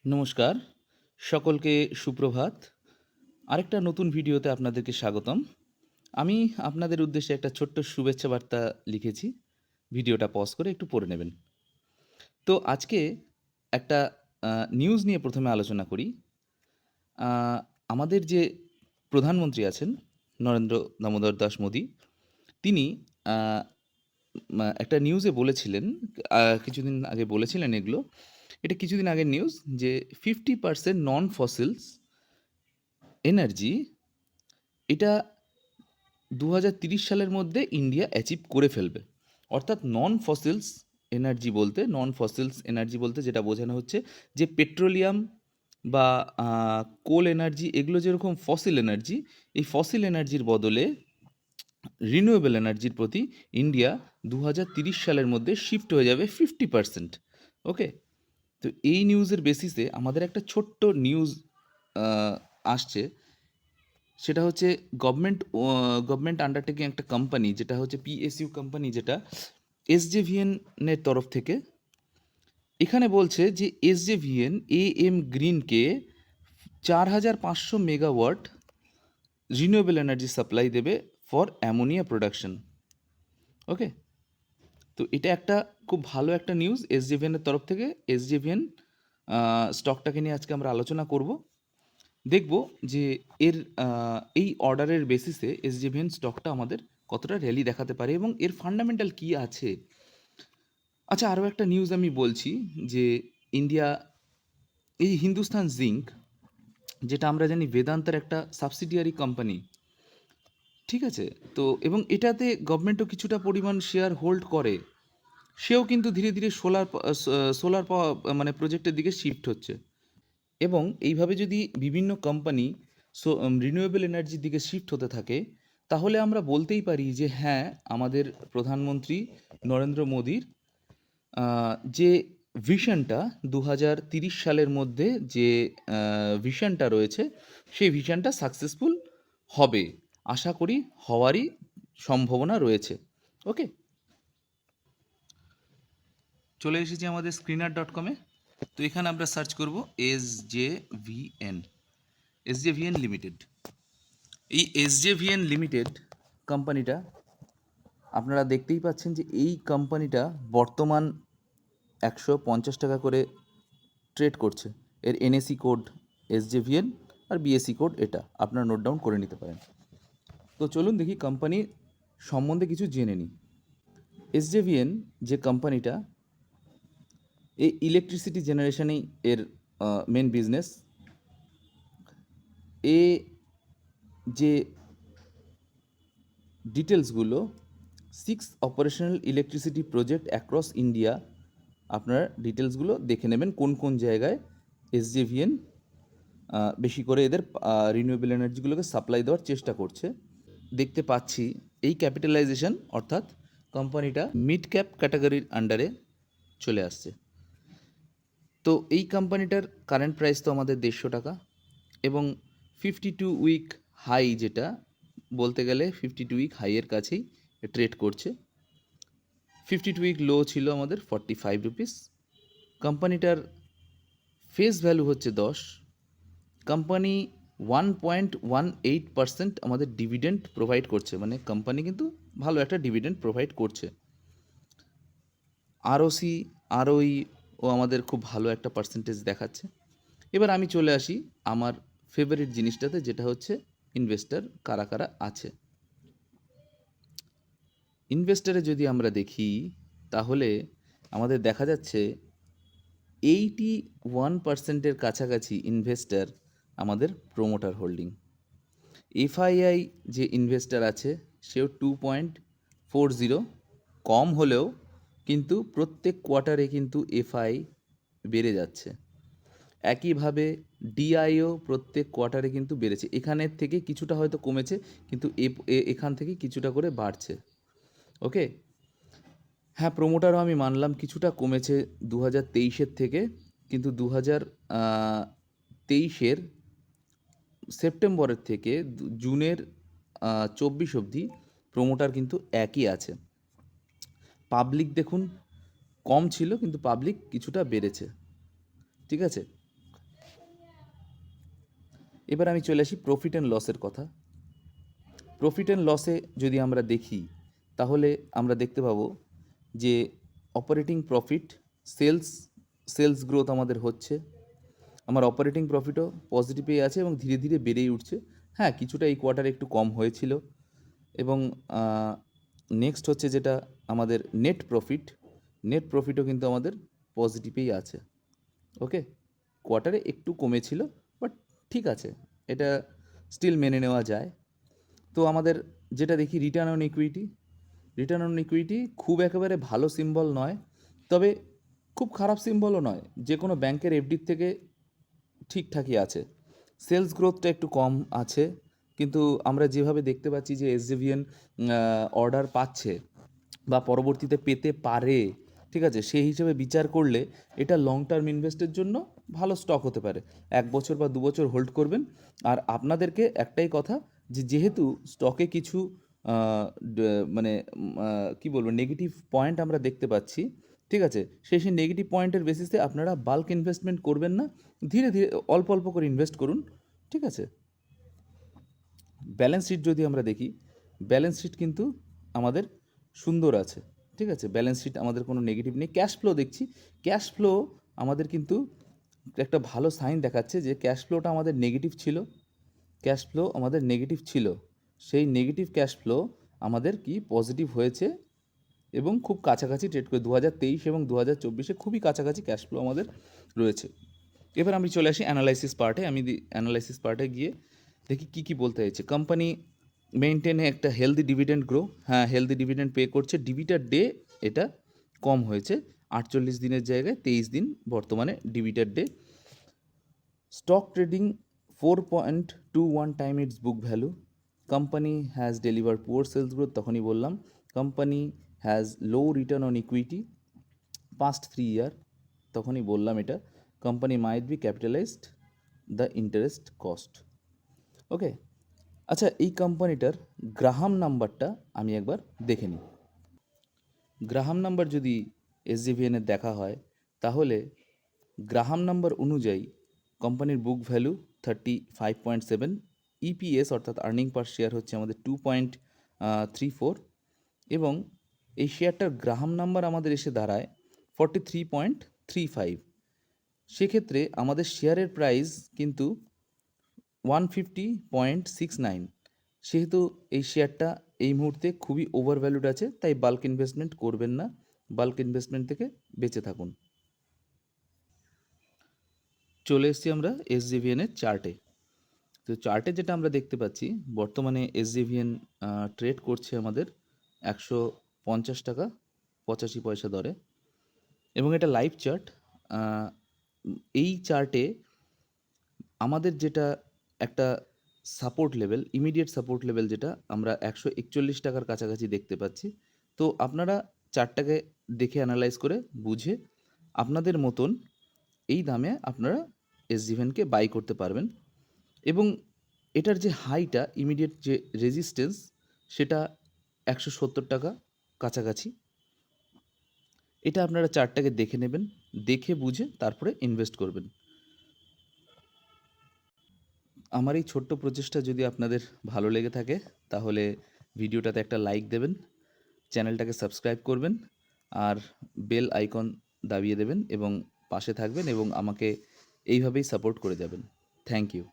নমস্কার, সকলকে সুপ্রভাত। আরেকটা নতুন ভিডিওতে আপনাদেরকে স্বাগতম। আমি আপনাদের উদ্দেশ্যে একটা ছোট্ট শুভেচ্ছা বার্তা লিখেছি। ভিডিওটা পজ করে একটু পড়ে নেবেন। তো আজকে একটা নিউজ নিয়ে প্রথমে আলোচনা করি। আ আমাদের যে প্রধানমন্ত্রী আছেন, নরেন্দ্র দামোদর দাস মোদি, তিনি আ একটা নিউজে বলেছিলেন, কিছুদিন আগে বলেছিলেন এগুলো। এটা কিছুদিন আগের নিউজ যে 50% নন ফসিলস এনার্জি এটা 2030 সালের মধ্যে ইন্ডিয়া অ্যাচিভ করে ফেলবে। অর্থাৎ নন ফসিলস এনার্জি বলতে যেটা বোঝানো হচ্ছে যে পেট্রোলিয়াম বা কোল এনার্জি এগুলো যেরকম ফসিল এনার্জি, এই ফসিল এনার্জির বদলে রিনিউয়েবল এনার্জির প্রতি ইন্ডিয়া 2030 সালের মধ্যে শিফট হয়ে যাবে 50%। ওকে, তো এই নিউজের বেসিসে আমাদের একটা ছোট্ট নিউজ আসছে। সেটা হচ্ছে গভর্নমেন্ট আন্ডারটেকিং একটা কোম্পানি, যেটা হচ্ছে পিএসইউ কোম্পানি, যেটা এসজেভিএন এর তরফ থেকে এখানে বলছে যে এসজেভিএন এএম গ্রিনকে 4500 মেগাওয়াট রিনিউয়েবল এনার্জি সাপ্লাই দেবে ফর অ্যামোনিয়া প্রোডাকশন। ওকে, তো এটা একটা খুব ভালো একটা নিউজ এসজেভিএন এর তরফ থেকে। এসজেভিএন স্টকটাকে নিয়ে আজকে আমরা আলোচনা করব, দেখব যে এর এই অর্ডারের বেসিসে এসজেভিএন স্টকটা আমাদের কতটা র্যালি দেখাতে পারে এবং এর ফান্ডামেন্টাল কি আছে। আচ্ছা, আরও একটা নিউজ আমি বলছি যে ইন্ডিয়া এই হিন্দুস্তান জিঙ্ক, যেটা আমরা জানি বেদান্তের একটা সাবসিডিয়ারি কোম্পানি, ঠিক আছে, তো এবং এটাতে গভর্নমেন্টও কিছুটা পরিমাণ শেয়ার হোল্ড করে, সেও কিন্তু ধীরে ধীরে সোলার পাওয়া মানে প্রজেক্টের দিকে শিফট হচ্ছে। এবং এইভাবে যদি বিভিন্ন কোম্পানি রিনিউয়েবল এনার্জির দিকে শিফট হতে থাকে, তাহলে আমরা বলতেই পারি যে হ্যাঁ, আমাদের প্রধানমন্ত্রী নরেন্দ্র মোদীর যে ভিশনটা 2030 সালের মধ্যে যে ভিশনটা রয়েছে, সেই ভিশনটা সাকসেসফুল হবে, আশা করি হওয়ারই সম্ভাবনা রয়েছে। ওকে, চলে এসেছি আমাদের screener.com-এ। তো এখানে আমরা সার্চ করব এসজেভিএন, এসজেভিএন লিমিটেড। এই এসজেভিএন লিমিটেড কোম্পানিটা আপনারা দেখতেই পাচ্ছেন যে এই কোম্পানিটা বর্তমান 150 টাকা করে ট্রেড করছে। এর এনএসি কোড এসজেভিএন আর বিএসসি কোড এটা আপনারা নোট ডাউন করে নিতে পারেন। তো চলুন দেখি কোম্পানির সম্বন্ধে কিছু জেনে নিই। এসজেভিএন যে কোম্পানিটা, এই ইলেকট্রিসিটি জেনারেশনেই এর মেন বিজনেস। এ যে ডিটেলসগুলো, 6 operational electricity project across India, আপনারা ডিটেলসগুলো দেখে নেবেন কোন কোন জায়গায় এসজেভিএন বেশি করে এদের রিনিউয়েবল এনার্জিগুলোকে সাপ্লাই দেওয়ার চেষ্টা করছে। দেখতে পাচ্ছি এই ক্যাপিটালাইজেশন, অর্থাৎ কোম্পানিটা মিড ক্যাপ ক্যাটাগরির আন্ডারে চলে আসছে। তো এই কোম্পানিটার কারেন্ট প্রাইস তো আমাদের 150 টাকা, এবং 52 উইক হাই, যেটা বলতে গেলে 52 উইক হাইয়ের কাছেই ট্রেড করছে। 52 উইক লো ছিল আমাদের 45 রুপিস। কোম্পানিটার ফেস ভ্যালু হচ্ছে 10। কোম্পানি 1.18% আমাদের ডিভিডেন্ড প্রোভাইড করছে, মানে কোম্পানি কিন্তু ভালো একটা ডিভিডেন্ড প্রোভাইড করছে। আরওসি, আরওই ও আমাদের খুব ভালো একটা পার্সেন্টেজ দেখাচ্ছে। এবার আমি চলে আসি আমার ফেভারিট জিনিসটাতে, যেটা হচ্ছে ইনভেস্টর কারা কারা আছে। ইনভেস্টরে যদি আমরা দেখি, তাহলে আমাদের দেখা যাচ্ছে 81%-এর কাছাকাছি ইনভেস্টর আমাদের প্রোমোটার হোল্ডিং। এফআইআই যে ইনভেস্টর আছে, সেও 2.40, কম হলেও কিন্তু প্রত্যেক কোয়ার্টারে কিন্তু এফআই বেড়ে যাচ্ছে। একইভাবে ডিআইও প্রত্যেক কোয়ার্টারে কিন্তু বেড়েছে। এখানের থেকে কিছুটা হয়তো কমেছে, কিন্তু এখান থেকে কিছুটা করে বাড়ছে। ওকে, হ্যাঁ, প্রোমোটারও আমি মানলাম কিছুটা কমেছে 2023-এর থেকে, কিন্তু 2023-এর সেপ্টেম্বরের থেকে জুনের 24 অবধি প্রোমোটার কিন্তু একই আছে। পাবলিক দেখুন কম ছিল, কিন্তু পাবলিক কিছুটা বেড়েছে। ঠিক আছে, এবার আমি চলে আসি প্রফিট অ্যান্ড লসের কথা। প্রফিট অ্যান্ড লসে যদি আমরা দেখি তাহলে আমরা দেখতে পাবো যে অপারেটিং প্রফিট, সেলস গ্রোথ আমাদের হচ্ছে, আমার অপারেটিং প্রফিটও পজিটিভেই আছে এবং ধীরে ধীরে বেড়েই উঠছে। হ্যাঁ, কিছুটা এই কোয়ার্টারে একটু কম হয়েছিল। এবং নেক্সট হচ্ছে যেটা আমাদের নেট প্রফিটও কিন্তু আমাদের পজিটিভেই আছে। ওকে, কোয়ার্টারে একটু কমেছিল, বাট ঠিক আছে, এটা স্টিল মেনে নেওয়া যায়। তো আমাদের যেটা দেখি রিটার্ন অন ইকুইটি খুব একেবারে ভালো সিম্বল নয়, তবে খুব খারাপ সিম্বলও নয়। যে কোনো ব্যাংকের এফডির থেকে ঠিকঠাকই আছে। সেলস গ্রোথটা একটু কম আছে, কিন্তু আমরা যেভাবে দেখতে পাচ্ছি যে এসজেভিএন অর্ডার পাচ্ছে বা পরবর্তীতে পেতে পারে, ঠিক আছে, সেই হিসেবে বিচার করলে এটা লং টার্ম ইনভেস্টের জন্য ভালো স্টক হতে পারে। 1 বছর বা 2 বছর হোল্ড করবেন। আর আপনাদেরকে একটাই কথা, যে যেহেতু স্টকে কিছু মানে কি বলবো, নেগেটিভ পয়েন্ট আমরা দেখতে পাচ্ছি, ঠিক আছে, সেই নেগেটিভ পয়েন্টের বেসিসে আপনারা বাল্ক ইনভেস্টমেন্ট করবেন না, ধীরে ধীরে অল্প অল্প করে ইনভেস্ট করুন, ঠিক আছে। ব্যালেন্স শিট যদি আমরা দেখি, ব্যালেন্স শিট কিন্তু আমাদের সুন্দর আছে, ঠিক আছে, ব্যালেন্স শিট আমাদের কোনো নেগেটিভ নেই। ক্যাশ ফ্লো দেখছি, ক্যাশ ফ্লো আমাদের কিন্তু একটা ভালো সাইন দেখাচ্ছে যে ক্যাশ ফ্লোটা আমাদের নেগেটিভ ছিল, সেই নেগেটিভ ক্যাশ ফ্লো আমাদের কি পজিটিভ হয়েছে এবং খুব কাছাকাছি ট্রেড করে 2023 এবং 2024 খুবই কাছাকাছি ক্যাশ ফ্লো আমাদের রয়েছে। এবার আমি চলে আসি অ্যানালাইসিস পার্টে। আমি অ্যানালাইসিস পার্টে গিয়ে দেখি কী বলতে চাইছে। কোম্পানি মেনটেনে একটা হেলদি ডিভিডেন্ড গ্রো, হ্যাঁ হেলদি ডিভিডেন্ড পে করছে। ডিবিটার ডে এটা কম হয়েছে, 48 দিনের জায়গায় 23 দিন বর্তমানে debtor day. Stock trading 4.21 time it's book value. Company has deliver poor sales growth, তখনই বললাম। Company has low return on equity past 3 year, তখনই বললাম এটা। Company might be capitalised the interest cost. Okay, আচ্ছা, এই কোম্পানিটার গ্রাহাম নাম্বারটা আমি একবার দেখে নিই। গ্রাহাম নাম্বার যদি এসজেভিএনের দেখা হয়, তাহলে গ্রাহাম নাম্বার অনুযায়ী কোম্পানির বুক ভ্যালু 35.7, ইপিএস অর্থাৎ আর্নিং পার শেয়ার হচ্ছে আমাদের 2.34, এবং এই শেয়ারটার গ্রাহাম নাম্বার আমাদের এসে দাঁড়ায় 43.35। সেক্ষেত্রে আমাদের শেয়ারের প্রাইস কিন্তু 150.69। সেহেতু এই শেয়ারটা এই মুহূর্তে খুবই ওভার ভ্যালুড আছে, তাই বাল্ক ইনভেস্টমেন্ট করবেন না, বাল্ক ইনভেস্টমেন্ট থেকে বেঁচে থাকুন। চলে এসেছি আমরা এসজেভিএনের চার্টে। তো চার্টে যেটা আমরা দেখতে পাচ্ছি, বর্তমানে এসজেভিএন ট্রেড করছে আমাদের 150 টাকা 85 পয়সা দরে, এবং এটা লাইভ চার্ট। এই চার্টে আমাদের যেটা একটা support level, immediate support level, যেটা আমরা 141 টাকার কাছাকাছি দেখতে পাচ্ছি। তো আপনারা চার্টটাকে দেখে অ্যানালাইজ করে বুঝে আপনাদের মতন এই দামে আপনারা এসজেভিএনকে বাই করতে পারবেন। এবং এটার যে হাইটা, ইমিডিয়েট যে রেজিস্ট্যান্স, সেটা 170 টাকা কাছাকাছি। এটা আপনারা চার্টটাকে দেখে নেবেন, দেখে বুঝে তারপরে ইনভেস্ট করবেন। আমার এই ছোট্ট প্রচেষ্টা যদি আপনাদের ভালো লেগে থাকে, তাহলে ভিডিওটাতে একটা লাইক দেবেন, চ্যানেলটাকে সাবস্ক্রাইব করবেন, আর বেল আইকন দাবিয়ে দেবেন এবং পাশে থাকবেন এবং আমাকে এইভাবেই সাপোর্ট করে যাবেন। Thank you.